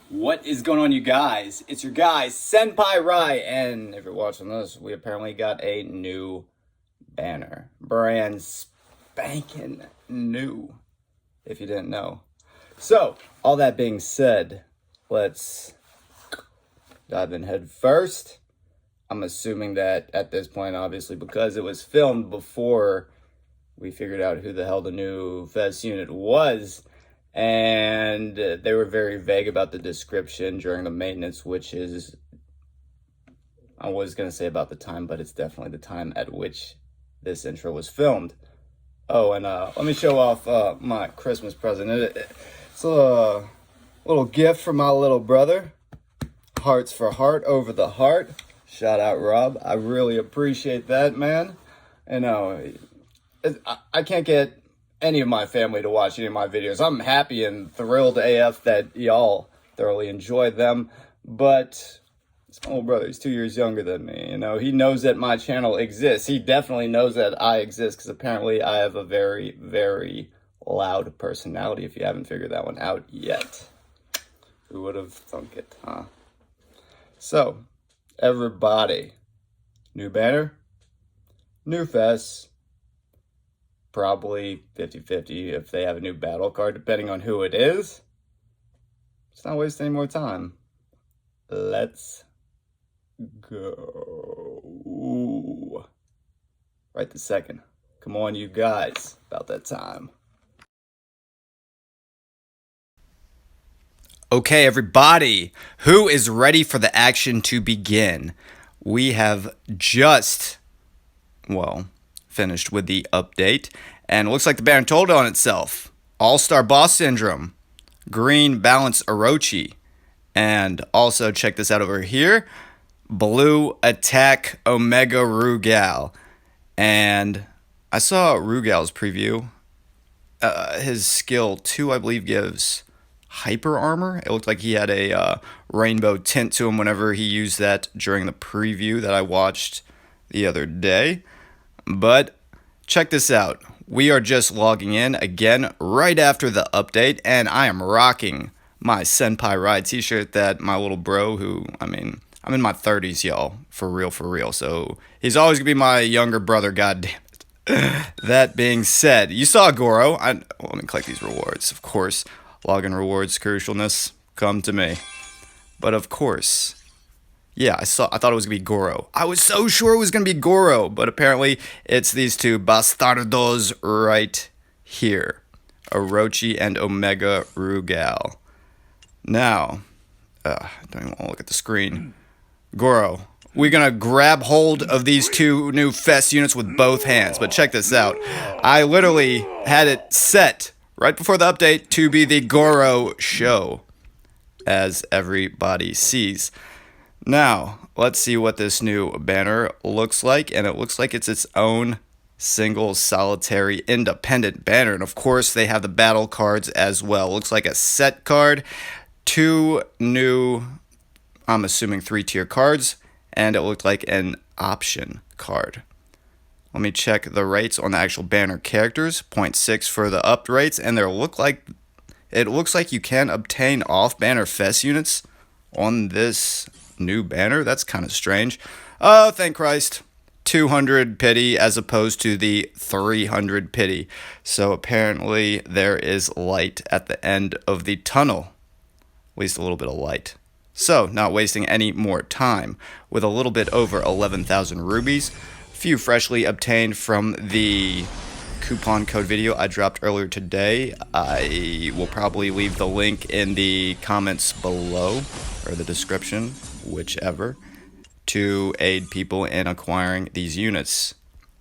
What is going on, you guys? It's your guy, Senpai Rai, and if you're watching this, we apparently got a new banner. Brand spanking new, if you didn't know. So, all that being said, let's dive in head first. I'm assuming that at this point, obviously, because it was filmed before we figured out who the hell the new Fest unit was, and they were very vague about the description during the maintenance, which is, I was going to say about the time, but it's definitely the time at which this intro was filmed. Oh, and let me show off my Christmas present. It's a little gift from my little brother. Hearts for heart over the heart. Shout out, Rob. I really appreciate that, man. You know, I can't get any of my family to watch any of my videos. I'm happy and thrilled AF that y'all thoroughly enjoyed them, but it's my little brother. He's 2 years younger than me. You know, he knows that my channel exists. He definitely knows that I exist because apparently I have a very, very loud personality, if you haven't figured that one out yet. Who would have thunk it, huh? So, everybody, new banner, new fest. Probably 50-50 if they have a new battle card, depending on who it is. Let's not waste any more time. Let's go. Right this second. Come on, you guys. About that time. Okay, everybody. Who is ready for the action to begin? We have just, finished with the update, and it looks like the banner told on itself. All-Star Boss Syndrome, Green Balance Orochi, and also check this out over here, Blue Attack Omega Rugal. And I saw Rugal's preview. His skill 2, I believe, gives hyper armor. It looked like he had a rainbow tint to him whenever he used that during the preview that I watched the other day. But check this out. We are just logging in again right after the update, and I am rocking my Senpai Ride t-shirt that my little bro, who, I'm in my 30s, y'all, for real. So he's always gonna be my younger brother, goddamn it. That being said, you saw Goro. Let me collect these rewards. Of course, login rewards, crucialness, come to me. But of course, yeah, I thought it was going to be Goro. I was so sure it was going to be Goro, but apparently it's these two bastardos right here. Orochi and Omega Rugal. Now, I don't even want to look at the screen. Goro, we're going to grab hold of these two new Fest units with both hands, but check this out. I literally had it set right before the update to be the Goro show, as everybody sees. Now, let's see what this new banner looks like, and it looks like it's its own single, solitary, independent banner, and of course, they have the battle cards as well. Looks like a set card, 2 new, I'm assuming 3-tier cards, and it looked like an option card. Let me check the rates on the actual banner characters, 0.6 for the upped rates, and it looks like you can obtain off-banner Fest units on this new banner. That's kind of strange. Oh, thank Christ. 200 pity as opposed to the 300 pity. So apparently there is light at the end of the tunnel. At least a little bit of light. So, not wasting any more time, with a little bit over 11,000 rubies, few freshly obtained from the coupon code video I dropped earlier today. I will probably leave the link in the comments below, or the description, whichever, to aid people in acquiring these units.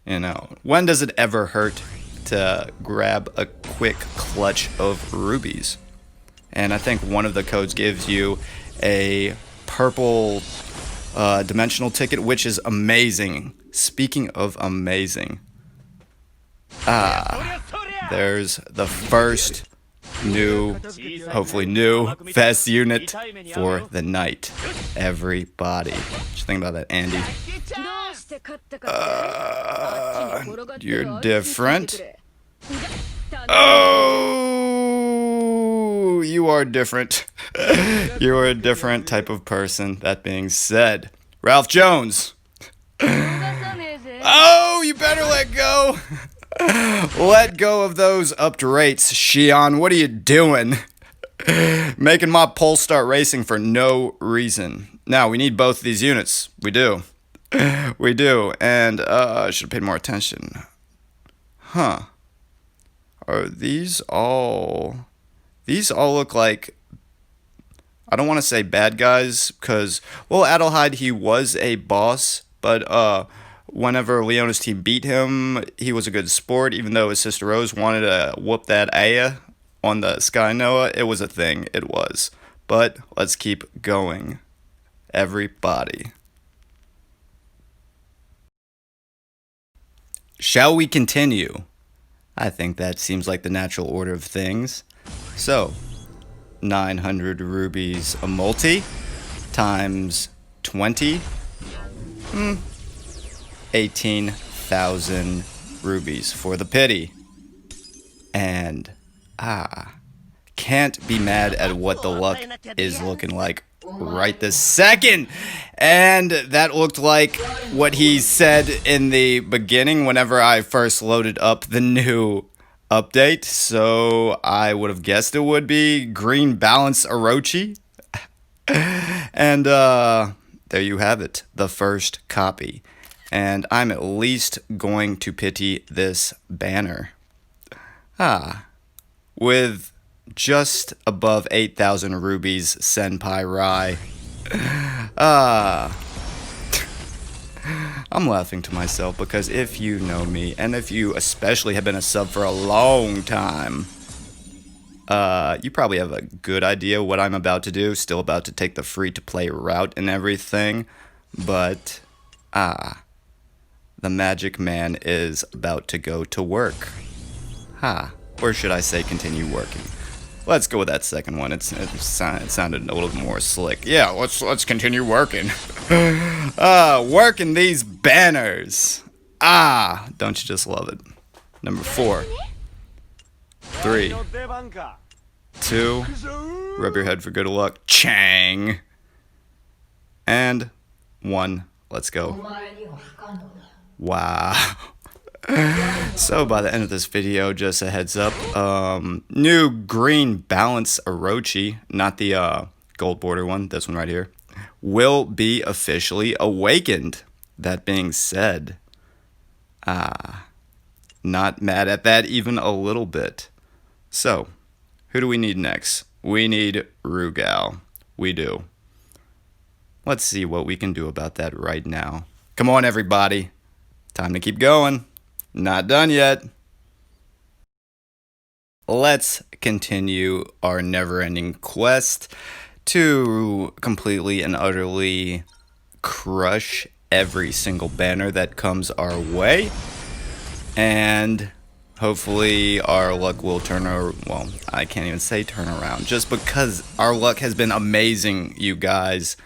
You know, when does it ever hurt to grab a quick clutch of rubies? And I think one of the codes gives you a purple dimensional ticket, which is amazing. Speaking of amazing, there's the first new, hopefully new, Fest unit for the night. Everybody. What you think about that, Andy? You're different. Oh, you are different. You're a different type of person. That being said, Ralph Jones. Oh, you better let go. Let go of those upped rates, Shion. What are you doing? Making my pole start racing for no reason. Now, we need both of these units. We do. We do. And, I should have paid more attention. Huh. Are these all... These all look like... I don't want to say bad guys, because... Well, Adelheid, he was a boss, but, whenever Leona's team beat him, he was a good sport, even though his sister Rose wanted to whoop that Aya on the Sky Noah. It was a thing. It was. But let's keep going. Everybody. Shall we continue? I think that seems like the natural order of things. So, 900 rubies a multi times 20. 18,000 rubies for the pity. And, can't be mad at what the luck is looking like right this second. And that looked like what he said in the beginning whenever I first loaded up the new update. So I would have guessed it would be green balance Orochi. And there you have it, the first copy. And I'm at least going to pity this banner. With just above 8,000 rubies, Senpai Rai. I'm laughing to myself because if you know me, and if you especially have been a sub for a long time, you probably have a good idea what I'm about to do. Still about to take the free-to-play route and everything. But, the magic man is about to go to work. Or should I say continue working? Let's go with that second one. It sounded a little more slick. Yeah, let's continue working. Working these banners. Don't you just love it? Number 4. 3. 2. Rub your head for good luck. Chang. And 1. Let's go. Wow. So by the end of this video, just a heads up, new green balance Orochi, not the gold border one, this one right here, will be officially awakened. That being said, not mad at that even a little bit. So, who do we need next? We need Rugal. We do. Let's see what we can do about that right now. Come on, everybody. Time to keep going. Not done yet. Let's continue our never-ending quest to completely and utterly crush every single banner that comes our way. And hopefully our luck will turn around. Well, I can't even say turn around. Just because our luck has been amazing, you guys.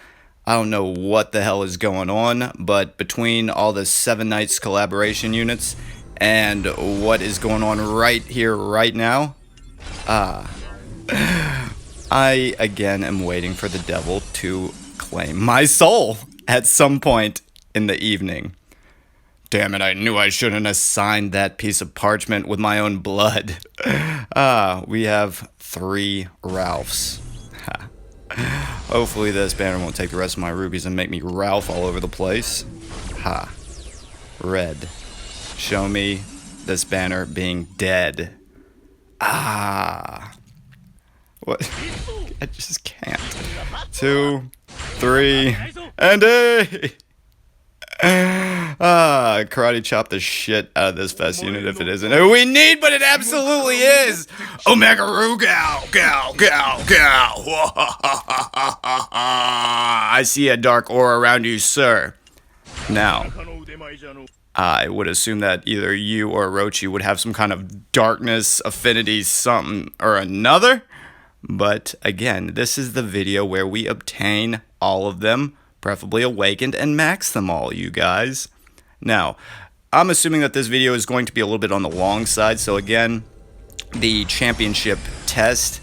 I don't know what the hell is going on, but between all the 7 Nights collaboration units and what is going on right here, right now, I again am waiting for the devil to claim my soul at some point in the evening. Damn it, I knew I shouldn't have signed that piece of parchment with my own blood. We have 3 Ralphs. Hopefully this banner won't take the rest of my rubies and make me Ralph all over the place. Red. Show me this banner being dead. What? I just can't. 2, 3, and 8! Karate chop the shit out of this fest unit if it isn't who we need, but it absolutely is! Omega Rugal! Gal! I see a dark aura around you, sir. Now, I would assume that either you or Orochi would have some kind of darkness, affinity, something or another. But again, this is the video where we obtain all of them, preferably awakened, and max them all, you guys. Now, I'm assuming that this video is going to be a little bit on the long side. So again, the championship test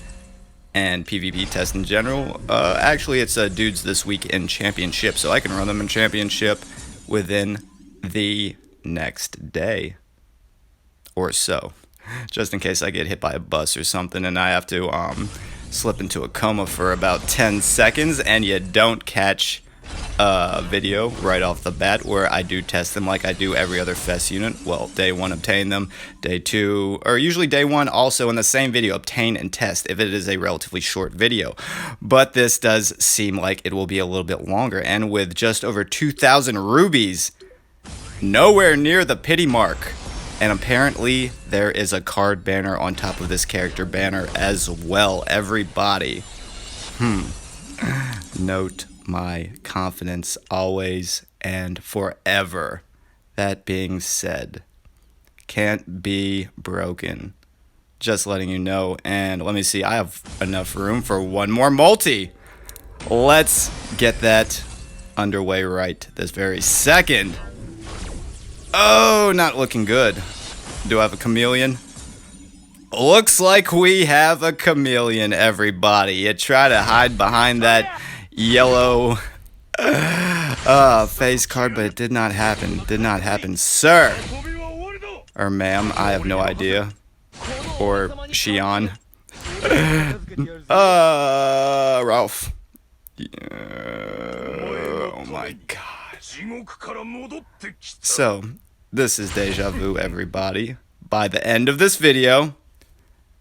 and PvP test in general. Actually, it's Dudes This Week in Championship, so I can run them in Championship within the next day or so, just in case I get hit by a bus or something and I have to slip into a coma for about 10 seconds and you don't catch a video right off the bat where I do test them like I do every other fest unit. Well, day 1 obtain them, day 2, or usually day 1 also in the same video obtain and test if it is a relatively short video. But this does seem like it will be a little bit longer, and with just over 2,000 rubies, nowhere near the pity mark. And apparently there is a card banner on top of this character banner as well, everybody. Note my confidence always and forever. That being said, can't be broken. Just letting you know. And let me see, I have enough room for one more multi. Let's get that underway right this very second. Oh, not looking good. Do I have a chameleon? Looks like we have a chameleon, everybody. You try to hide behind that yellow face card, but it did not happen. Did not happen, sir. Or ma'am, I have no idea. Or shion. Ralph. Oh my god. So, this is deja vu, everybody. By the end of this video,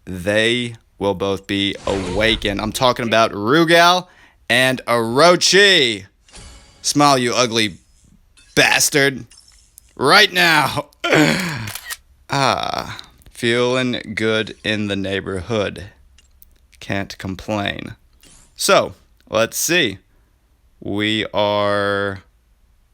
they will both be awakened. I'm talking about Rugal and Orochi. Smile, you ugly bastard. Right now. Feeling good in the neighborhood. Can't complain. So, let's see. We are...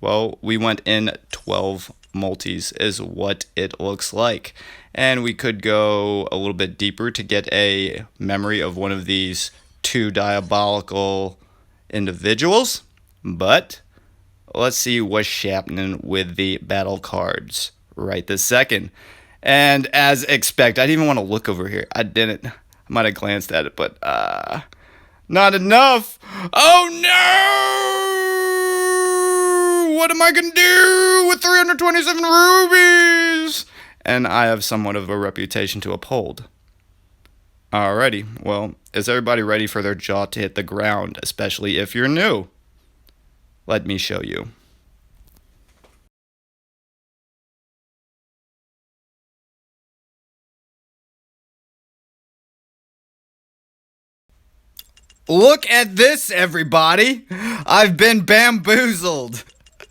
Well, we went in 12 multis is what it looks like. And we could go a little bit deeper to get a memory of one of these 2 diabolical individuals. But let's see what's happening with the battle cards right this second. And as expected, I didn't even want to look over here. I didn't. I might have glanced at it, but not enough. Oh no! What am I gonna do with 327 rubies? And I have somewhat of a reputation to uphold. Alrighty, well, is everybody ready for their jaw to hit the ground, especially if you're new? Let me show you. Look at this, everybody! I've been bamboozled!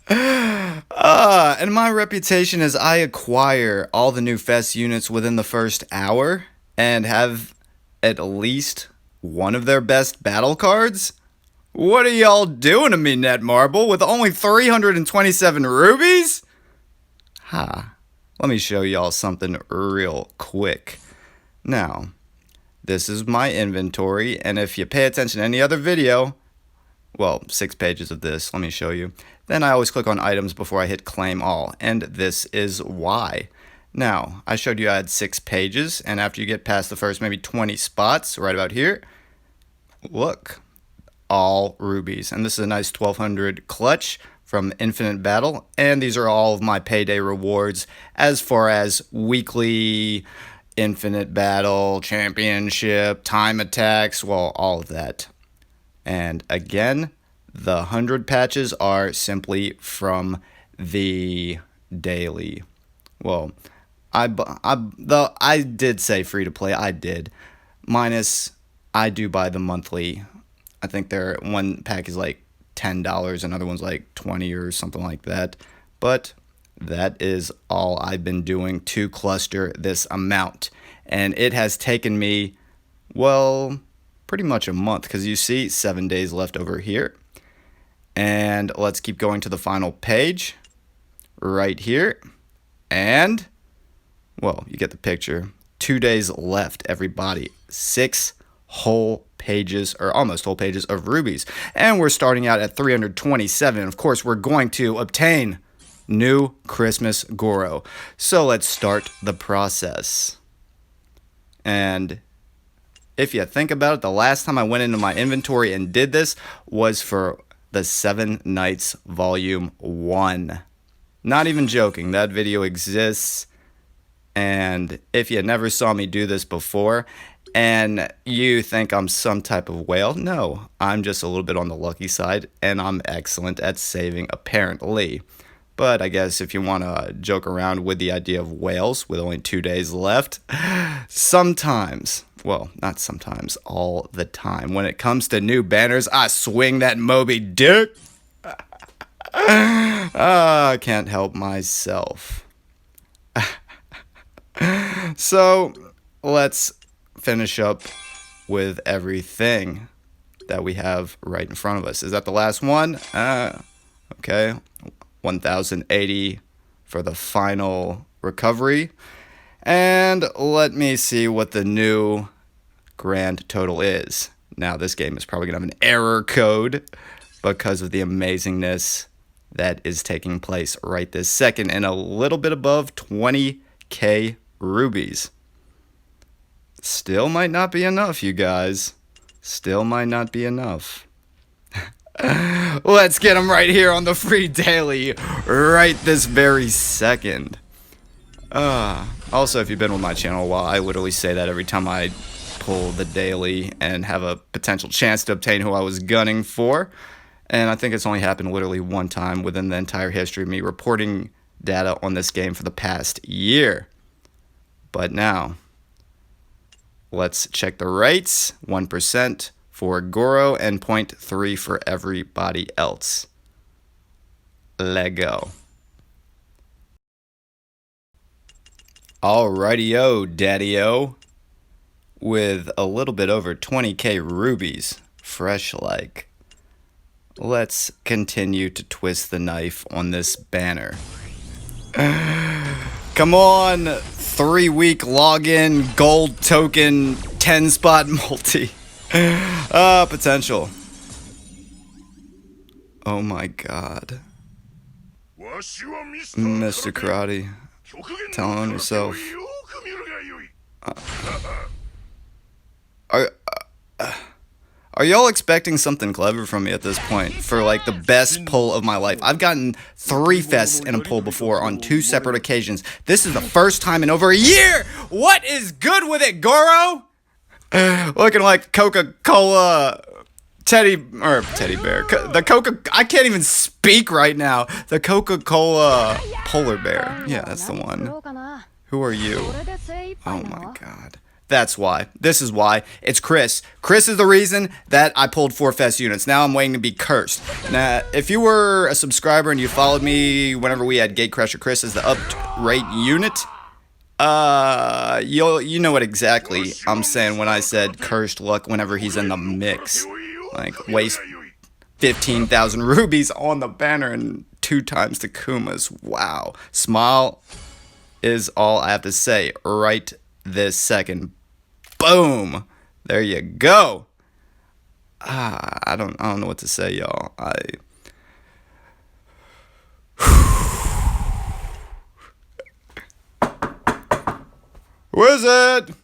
And my reputation is I acquire all the new fest units within the first hour and have at least one of their best battle cards? What are y'all doing to me, Netmarble, with only 327 rubies? Let me show y'all something real quick. Now, this is my inventory, and if you pay attention to any other video, well, 6 pages of this, let me show you. Then I always click on items before I hit claim all, and this is why. Now, I showed you I had 6 pages, and after you get past the first maybe 20 spots, right about here, look, all rubies. And this is a nice 1200 clutch from Infinite Battle, and these are all of my payday rewards as far as weekly Infinite Battle, Championship, time attacks, well, all of that. And again, the 100 patches are simply from the daily. Well, I did say free to play. I did. Minus, I do buy the monthly. I think one pack is like $10, another one's like $20 or something like that. But that is all I've been doing to cluster this amount. And it has taken me, well, pretty much a month, because you see 7 days left over here. And let's keep going to the final page right here. And, well, you get the picture. 2 days left, everybody. 6 whole pages, or almost whole pages of rubies. And we're starting out at 327. Of course, we're going to obtain new Christmas Goro. So let's start the process. And if you think about it, the last time I went into my inventory and did this was for the 7 Nights Volume 1. Not even joking, that video exists. And if you never saw me do this before and you think I'm some type of whale, no, I'm just a little bit on the lucky side and I'm excellent at saving apparently. But I guess if you want to joke around with the idea of whales with only 2 days left, sometimes, well, not sometimes, all the time, when it comes to new banners, I swing that Moby Dick. I can't help myself. So, let's finish up with everything that we have right in front of us. Is that the last one? Okay. 1,080 for the final recovery. And let me see what the new grand total is. Now, this game is probably going to have an error code because of the amazingness that is taking place right this second, and a little bit above 20k rubies. Still might not be enough, you guys. Still might not be enough. Let's get them right here on the free daily right this very second. Also, if you've been with my channel a while, I literally say that every time I pull the daily and have a potential chance to obtain who I was gunning for. And I think it's only happened literally one time within the entire history of me reporting data on this game for the past year. But now, let's check the rates. 1% for Goro and 0.3 for everybody else. Lego. Alrighty-o, daddy-o. With a little bit over 20k rubies, fresh like. Let's continue to twist the knife on this banner. Come on, 3-week login, gold token, 10-spot multi. Potential. Oh my god. Mr. Karate, telling on yourself. Are y'all expecting something clever from me at this point for like the best pull of my life? I've gotten 3 fests in a pull before on 2 separate occasions. This is the first time in over a year. What is good with it, Goro? Looking like Coca-Cola teddy bear. I can't even speak right now. The Coca-Cola polar bear. Yeah, that's the one. Who are you? Oh my god. That's why. This is why. It's Chris. Chris is the reason that I pulled 4 fest units. Now I'm waiting to be cursed. Now, if you were a subscriber and you followed me whenever we had Gatecrasher Chris as the up-rate unit, you know what exactly I'm saying when I said cursed luck whenever he's in the mix. Like, waste 15,000 rubies on the banner and 2 times takumas. Wow. Smile is all I have to say right this second. Boom. There you go. I don't know what to say, y'all. Who is it?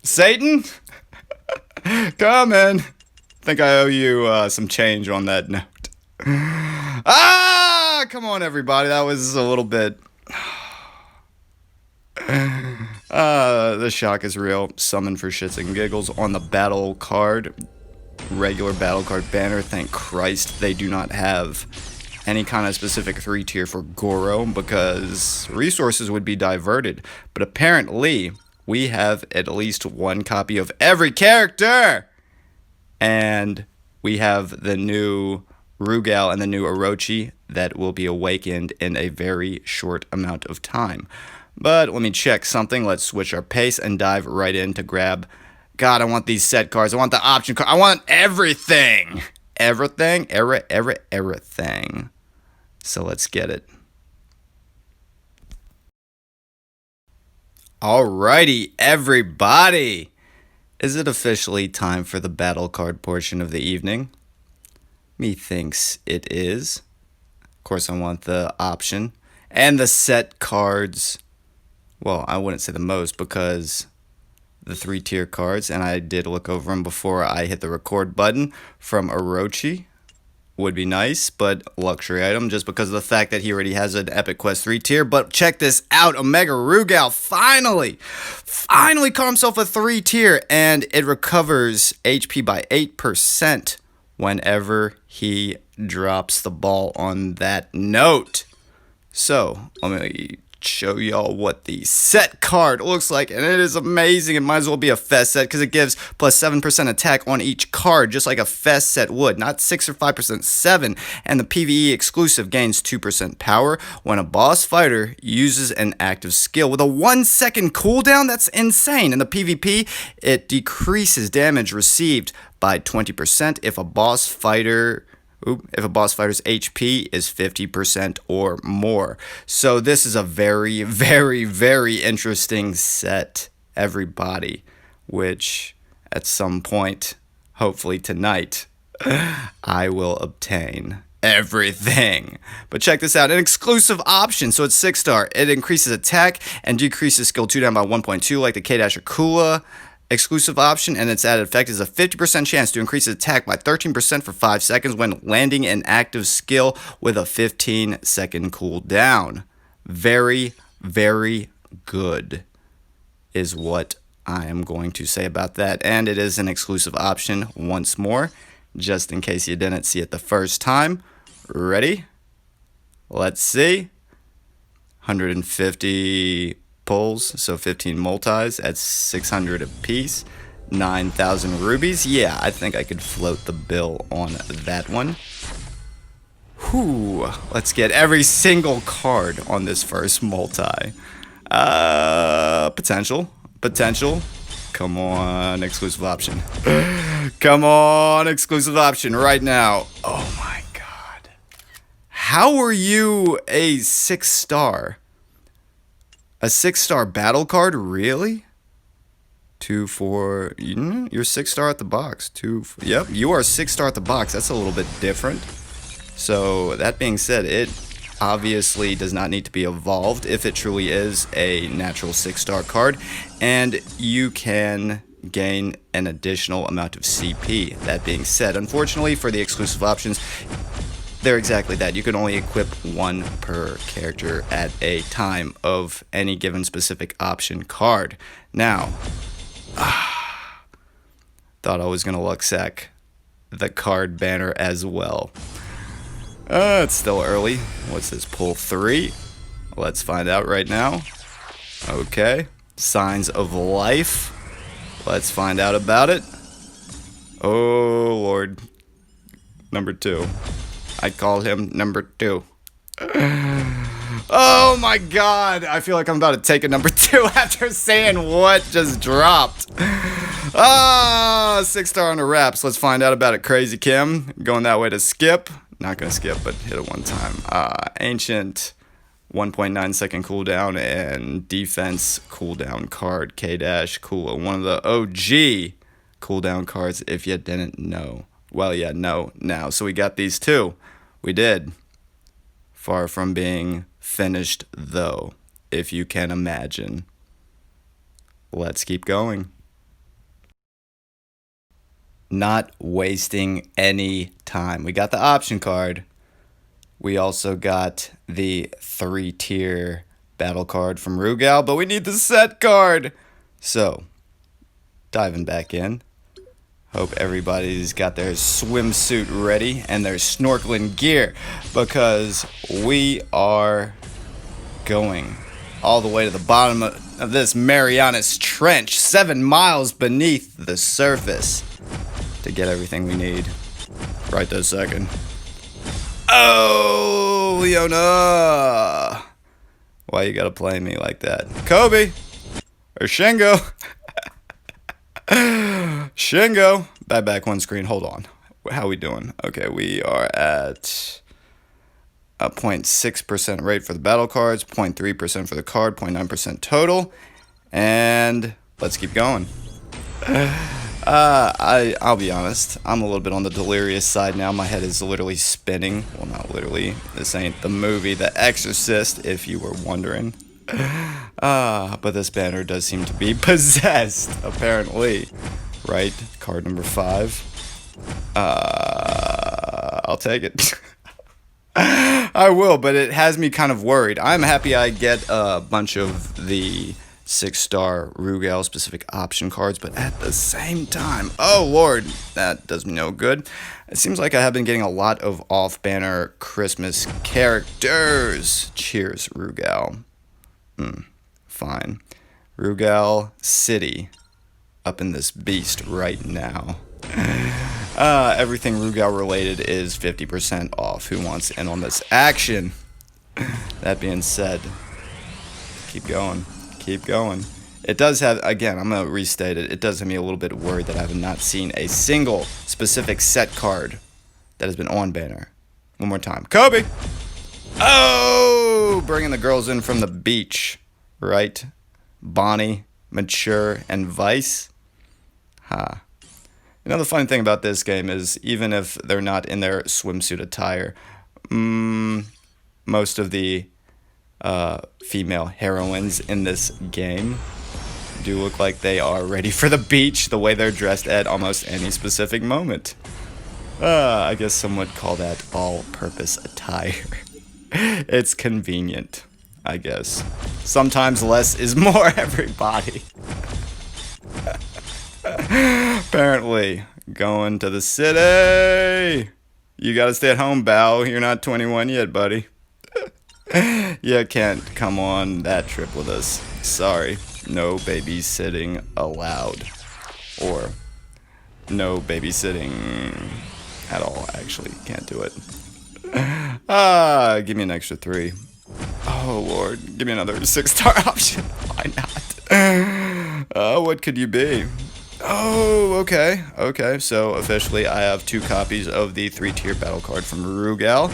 Satan? Come in. Think I owe you some change on that note. Come on, everybody. That was a little bit. The shock is real. Summon for shits and giggles on the battle card. Regular battle card banner. Thank Christ they do not have any kind of specific 3-tier for Goro because resources would be diverted. But apparently we have at least 1 copy of every character. And we have the new Rugal and the new Orochi that will be awakened in a very short amount of time. But let me check something. Let's switch our pace and dive right in to grab. God, I want these set cards. I want the option card. I want everything. Everything. Everything. So let's get it. Alrighty, everybody. Is it officially time for the battle card portion of the evening? Methinks it is. Of course, I want the option and the set cards. Well, I wouldn't say the most because the 3-tier cards, and I did look over them before I hit the record button. From Orochi would be nice, but luxury item just because of the fact that he already has an Epic Quest 3-tier. But check this out, Omega Rugal finally caught himself a 3-tier, and it recovers HP by 8% whenever he drops the ball on that note. So let me show y'all what the set card looks like, and it is amazing. It might as well be a fest set because it gives plus 7% attack on each card, just like a fest set would. Not 6 or 5%, 7. And the PvE exclusive gains 2% power when a boss fighter uses an active skill with a 1-second cooldown. That's insane. In the PvP, it decreases damage received by 20% if a boss fighter's HP is 50% or more. So this is a very, very, very interesting set, everybody, which at some point, hopefully tonight, I will obtain everything. But check this out, an exclusive option. So it's 6-star. It increases attack and decreases skill 2 down by 1.2 like the K-Kula exclusive option, and its added effect is a 50% chance to increase attack by 13% for 5 seconds when landing an active skill with a 15-second cooldown. Very, very good is what I am going to say about that. And it is an exclusive option once more, just in case you didn't see it the first time. Ready? Let's see. 150 pulls, so 15 multis at 600 apiece, 9,000 rubies. Yeah, I think I could float the bill on that one. Whew, let's get every single card on this first multi. Potential. Come on, exclusive option. Come on, exclusive option right now. Oh my god. How are you a 6-star? A 6-star battle card? Really? 2, 4. You're 6-star at the box. 2, 4, yep, you are 6-star at the box. That's a little bit different. So, that being said, it obviously does not need to be evolved if it truly is a natural 6-star card. And you can gain an additional amount of CP. That being said, unfortunately for the exclusive options, they're exactly that. You can only equip 1 per character at a time of any given specific option card. Now, thought I was going to luck sack the card banner as well. It's still early. What's this? Pull 3. Let's find out right now. Okay. Signs of life. Let's find out about it. Oh, Lord. Number 2. I call him number 2. Oh my god. I feel like I'm about to take a number 2 after saying what just dropped. 6-star on the wraps. Let's find out about it. Crazy Kim. Going that way to skip. Not going to skip, but hit it one time. Ancient 1.9 second cooldown and defense cooldown card. K-Kula. One of the OG cooldown cards if you didn't know. Well, yeah, no, now. So we got these 2. We did. Far from being finished, though, if you can imagine. Let's keep going. Not wasting any time. We got the option card. We also got the 3-tier battle card from Rugal, but we need the set card. So, diving back in. Hope everybody's got their swimsuit ready and their snorkeling gear, because we are going all the way to the bottom of this Marianas Trench, 7 miles beneath the surface, to get everything we need right this second. Oh, Leona! Why you gotta play me like that? Kobe! Or Shingo! Shingo! Back one screen. Hold on. How we doing? Okay, we are at a 0.6% rate for the battle cards, 0.3% for the card, 0.9% total, and let's keep going. I'll be honest, I'm a little bit on the delirious side now. My head is literally spinning. Well, not literally. This ain't the movie The Exorcist, if you were wondering. But this banner does seem to be possessed, apparently. Right? Card number 5. I'll take it. I will, but it has me kind of worried. I'm happy I get a bunch of the 6-star Rugal specific option cards, but at the same time, oh lord, that does me no good. It seems like I have been getting a lot of off-banner Christmas characters. Cheers, Rugal. Fine. Rugal City. Up in this beast right now. Everything Rugal related is 50% off. Who wants in on this action? That being said, keep going. Keep going. It does have, again, I'm going to restate it. It does have me a little bit worried that I have not seen a single specific set card that has been on banner. One more time. Kobe! Oh! Bringing the girls in from the beach. Right? Bonnie, Mature, and Vice. You know, the funny thing about this game is even if they're not in their swimsuit attire, most of the female heroines in this game do look like they are ready for the beach the way they're dressed at almost any specific moment. I guess some would call that all-purpose attire. It's convenient, I guess. Sometimes less is more, everybody. Apparently, going to the city. You gotta stay at home, Bao. You're not 21 yet, buddy. You can't come on that trip with us. Sorry. No babysitting allowed. Or no babysitting at all, actually. Can't do it. Give me an extra 3. Oh, Lord. Give me another 6-star option. Why not? What could you be? Oh, okay. Okay, so officially I have 2 copies of the 3-tier battle card from Rugal.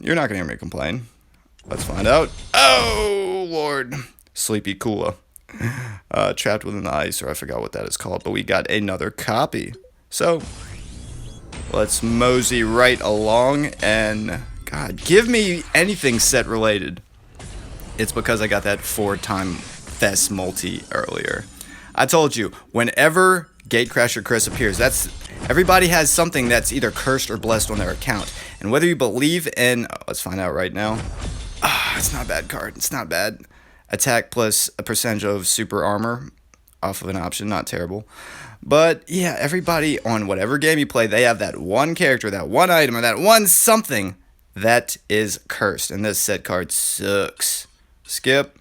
You're not gonna hear me complain. Let's find out. Oh, Lord. Sleepy Kula. Trapped within the ice, or I forgot what that is called, but we got another copy. So, let's mosey right along, and, God, give me anything set related. It's because I got that 4-time Fest multi earlier. I told you, whenever Gatecrasher Chris appears, everybody has something that's either cursed or blessed on their account. And whether you believe in, let's find out right now. It's not a bad card. It's not bad. Attack plus a percentage of super armor off of an option. Not terrible. But yeah, everybody on whatever game you play, they have that one character, that one item, or that one something that is cursed. And this set card sucks. Skip.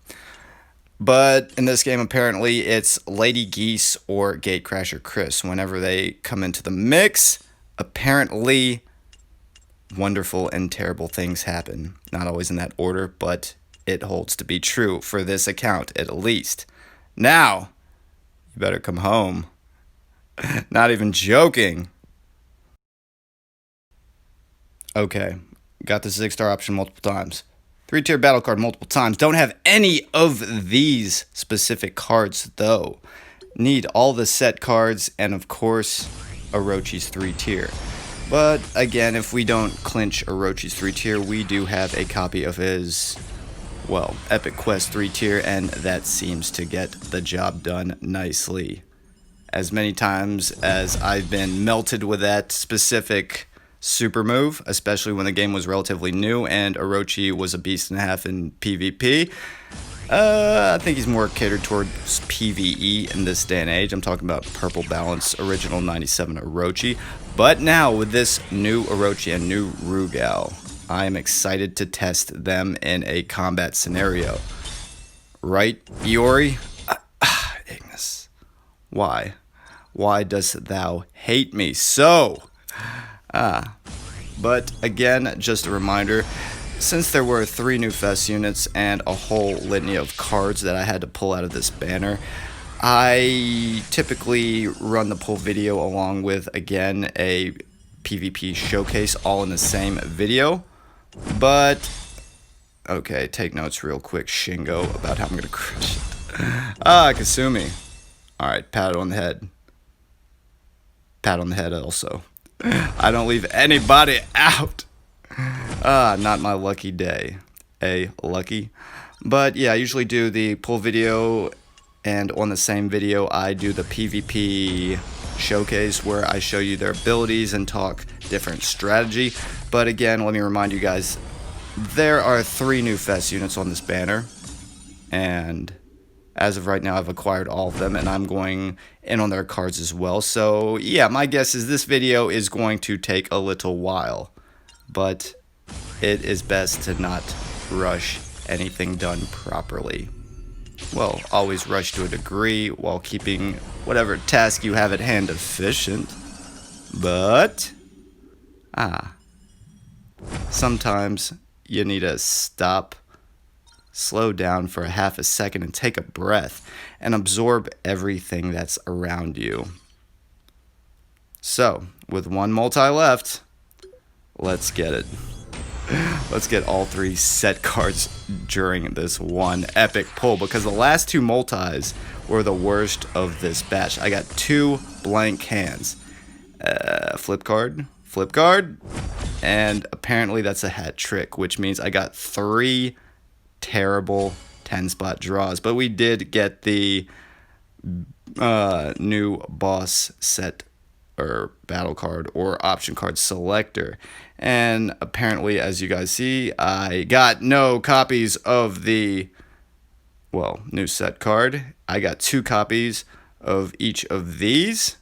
But in this game, apparently, it's Lady Geese or Gatecrasher Chris. Whenever they come into the mix, apparently, wonderful and terrible things happen. Not always in that order, but it holds to be true for this account, at least. Now, you better come home. Not even joking. Okay, got the 6-star option multiple times. 3-tier battle card multiple times. Don't have any of these specific cards, though. Need all the set cards, and of course, Orochi's 3-tier. But, again, if we don't clinch Orochi's 3-tier, we do have a copy of his, well, Epic Quest 3-tier, and that seems to get the job done nicely. As many times as I've been melted with that specific super move, especially when the game was relatively new and Orochi was a beast and a half in PvP. I think he's more catered towards PvE in this day and age. I'm talking about Purple Balance Original 97 Orochi. But now with this new Orochi and new Rugal, I am excited to test them in a combat scenario. Right, Iori? Ignis. Why? Why dost thou hate me so? But again, just a reminder, since there were 3 new Fest units and a whole litany of cards that I had to pull out of this banner, I typically run the pull video along with, again, a PvP showcase all in the same video. But, okay, take notes real quick, Shingo, about how I'm going to crush it. Kasumi. Alright, pat on the head. Pat on the head also. I don't leave anybody out. Not my lucky day. lucky. But yeah, I usually do the pull video, and on the same video I do the PvP showcase where I show you their abilities and talk different strategy. But again, let me remind you guys, there are 3 new fest units on this banner, and as of right now I've acquired all of them, and I'm going in on their cards as well. So yeah, my guess is this video is going to take a little while, but it is best to not rush anything done properly. Well, always rush to a degree while keeping whatever task you have at hand efficient. But sometimes you need to stop, slow down for a half a second and take a breath and absorb everything that's around you. So, with 1 multi left, let's get it. Let's get all 3 set cards during this one epic pull, because the last 2 multis were the worst of this batch. I got 2 blank hands. Flip card, and apparently that's a hat trick, which means I got 3 terrible 10-spot draws. But we did get the new boss set or battle card or option card selector, and apparently, as you guys see, I got no copies of the new set card. I got 2 copies of each of these.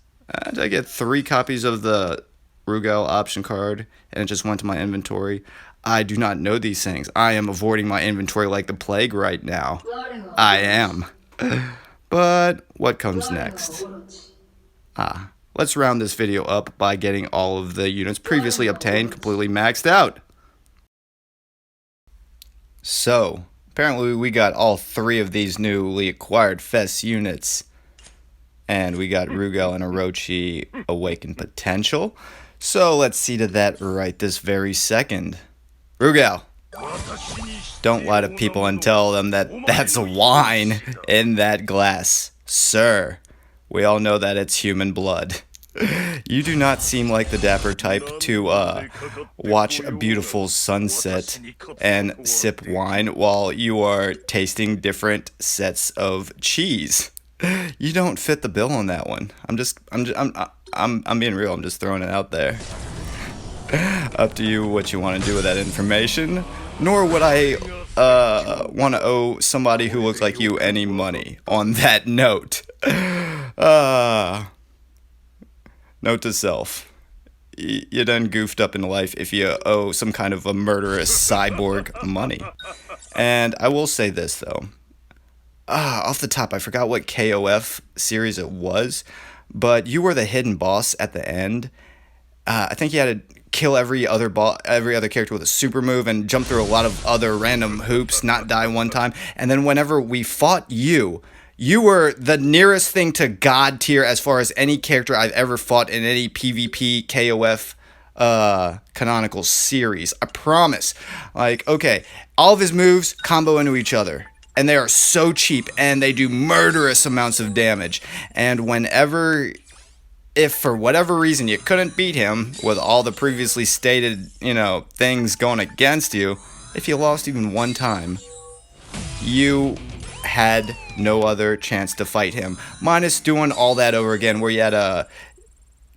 Did I get 3 copies of the Rugal option card, and it just went to my inventory? I do not know these things. I am avoiding my inventory like the plague right now. I am. But what comes next? Let's round this video up by getting all of the units previously obtained completely maxed out. So, apparently we got all 3 of these newly acquired fest units. And we got Rugal and Orochi Awakened Potential. So let's see to that right this very second. Rugal, don't lie to people and tell them that that's wine in that glass. Sir, we all know that it's human blood. You do not seem like the dapper type to watch a beautiful sunset and sip wine while you are tasting different sets of cheese. You don't fit the bill on that one. I'm being real. I'm just throwing it out there. Up to you what you want to do with that information. Nor would I want to owe somebody who looks like you any money on that note. Note to self. You done goofed up in life if you owe some kind of a murderous cyborg money. And I will say this, though. Off the top, I forgot what KoF series it was, but you were the hidden boss at the end. I think you had to kill every other character with a super move and jump through a lot of other random hoops, not die one time. And then whenever we fought you were the nearest thing to God tier as far as any character I've ever fought in any PvP KoF canonical series. I promise. Like, okay, all of his moves combo into each other, and they are so cheap, and they do murderous amounts of damage. And if for whatever reason you couldn't beat him with all the previously stated, things going against you, if you lost even one time, you had no other chance to fight him. Minus doing all that over again, where you had to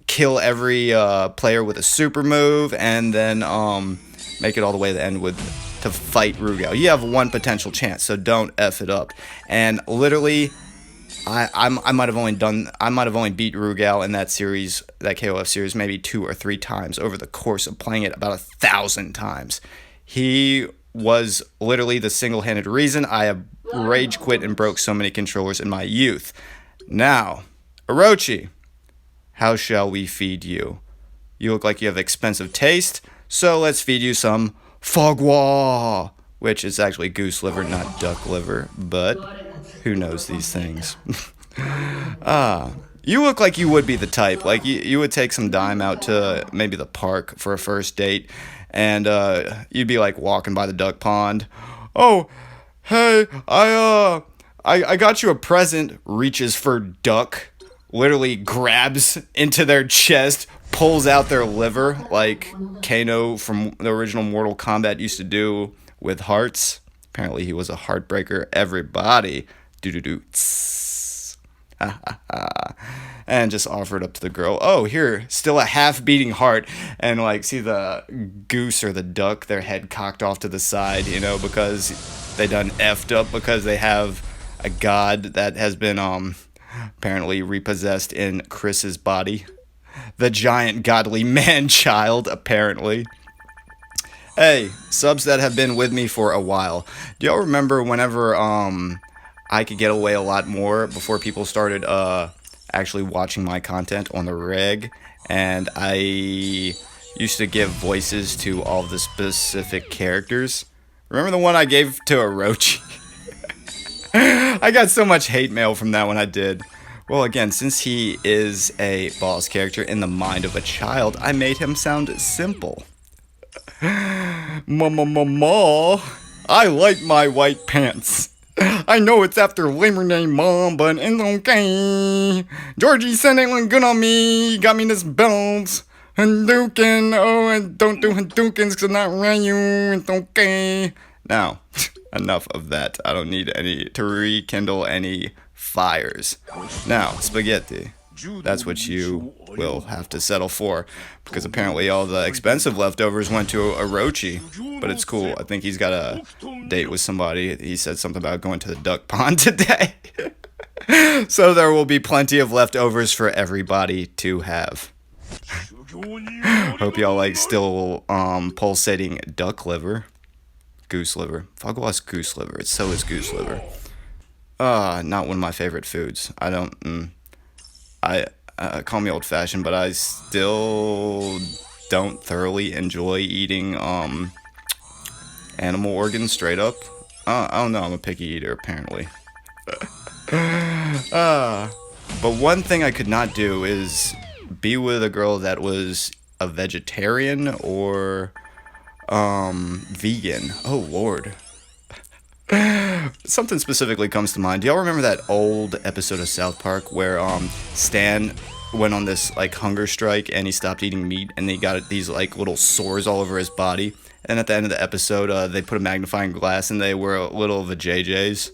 kill every player with a super move, and then make it all the way to the end to fight Rugal. You have one potential chance, so don't F it up. And literally, I might have only beat Rugal in that series, that KoF series, maybe 2 or 3 times over the course of playing it about 1,000 times. He was literally the single-handed reason I have rage quit and broke so many controllers in my youth. Now, Orochi, how shall we feed you? You look like you have expensive taste, so let's feed you some foie, which is actually goose liver, not duck liver, but who knows these things. You look like you would be the type, like you would take some dime out to maybe the park for a first date, and you'd be like walking by the duck pond. Oh, hey, I got you a present. Reaches for duck, literally grabs into their chest, pulls out their liver like Kano from the original Mortal Kombat used to do with hearts. Apparently he was a heartbreaker. Everybody. Do-do-do. And just offer it up to the girl. Oh, here, still a half beating heart. And like, see the goose or the duck, their head cocked off to the side, you know, because they done effed up because they have a god that has been apparently repossessed in Chris's body. The giant godly man-child, apparently. Hey, subs that have been with me for a while. Do y'all remember whenever I could get away a lot more before people started actually watching my content on the reg, and I used to give voices to all the specific characters? Remember the one I gave to Orochi? I got so much hate mail from that one I did. Well, again, since he is a boss character in the mind of a child, I made him sound simple. Ma, I like my white pants. I know it's after Labor Day, Mom, but it's okay. Georgie said it looked good on me. He got me this belt. Hadouken, oh, and don't do Hadoukens because I'm not Ryu. It's okay. Now, enough of that. I don't need any to rekindle any fires. Now, spaghetti. That's what you will have to settle for, because apparently all the expensive leftovers went to Orochi. But it's cool. I think he's got a date with somebody. He said something about going to the duck pond today. So there will be plenty of leftovers for everybody to have. Hope y'all like still pulsating duck liver. Goose liver. Fuck was goose liver. It's so is goose liver. Not one of my favorite foods. I don't call me old-fashioned, but I still don't thoroughly enjoy eating animal organs straight up. I don't know, I'm a picky eater apparently. But one thing I could not do is be with a girl that was a vegetarian or vegan. Oh lord. Something specifically comes to mind. Do y'all remember that old episode of South Park where Stan went on this like hunger strike and he stopped eating meat and he got these like little sores all over his body, and at the end of the episode they put a magnifying glass and they were little vajayjays,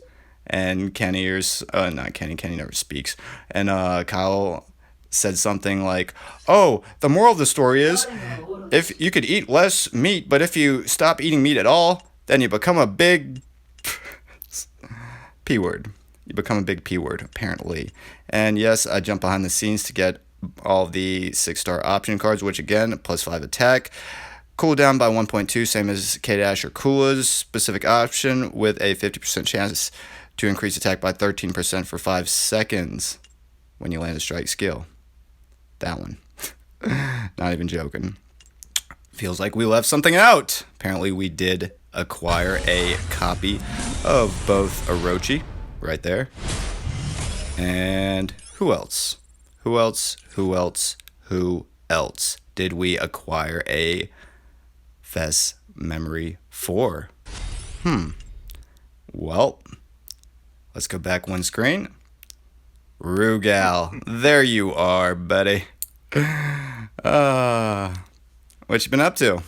and Kenny not Kenny never speaks, and Kyle said something like, oh, the moral of the story is if you could eat less meat, but if you stop eating meat at all, then you become a big P word. You become a big P word, apparently. And yes, I jumped behind the scenes to get all the 6-star option cards, which again, +5 attack. Cooldown by 1.2, same as K-Dash or Kula's specific option, with a 50% chance to increase attack by 13% for 5 seconds when you land a strike skill. That one. Not even joking. Feels like we left something out. Apparently we did acquire a copy of both Orochi, right there, and who else did we acquire a Fess memory for? Well, let's go back one screen. Rugal, there you are, buddy. What you been up to?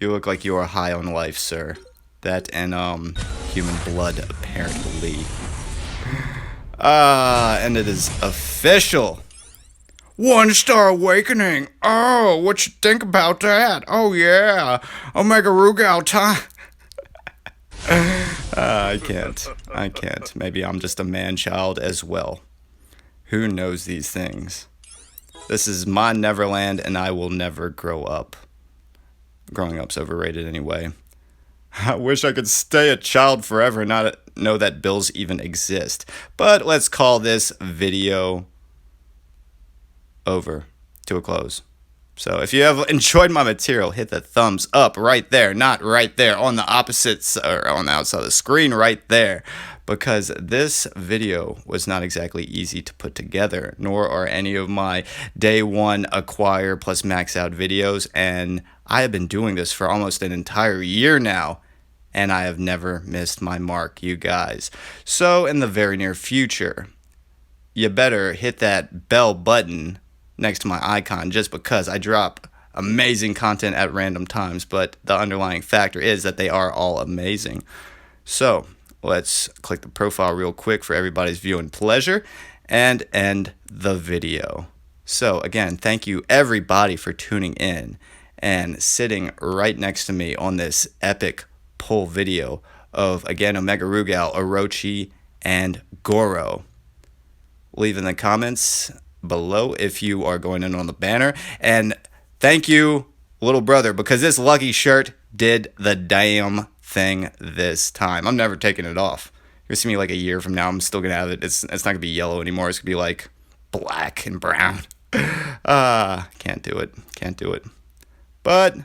You look like you are high on life, sir. That and human blood, apparently. And it is official. 1-star awakening. Oh, what you think about that? Oh yeah, Omega Rugal time. I can't. Maybe I'm just a man-child as well. Who knows these things? This is my Neverland, and I will never grow up. Growing up's overrated anyway. I wish I could stay a child forever and not know that bills even exist. But let's call this video over to a close. So if you have enjoyed my material, hit the thumbs up right there, not right there on the opposites or on the outside of the screen right there, because this video was not exactly easy to put together, nor are any of my day one acquire plus max out videos, and I have been doing this for almost an entire year now, and I have never missed my mark, you guys. So in the very near future, you better hit that bell button next to my icon, just because I drop amazing content at random times, but the underlying factor is that they are all amazing. So let's click the profile real quick for everybody's viewing pleasure and end the video. So again, thank you everybody for tuning in and sitting right next to me on this epic pull video of, again, Omega Rugal, Orochi, and Goro. Leave in the comments below if you are going in on the banner. And thank you, little brother, because this lucky shirt did the damn thing this time. I'm never taking it off. You're going to see me like a year from now. I'm still going to have it. It's not going to be yellow anymore. It's going to be like black and brown. Can't do it. Can't do it. But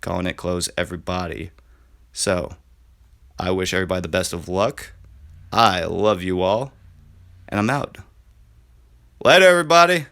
calling it close, everybody. So I wish everybody the best of luck. I love you all. And I'm out. Later, everybody.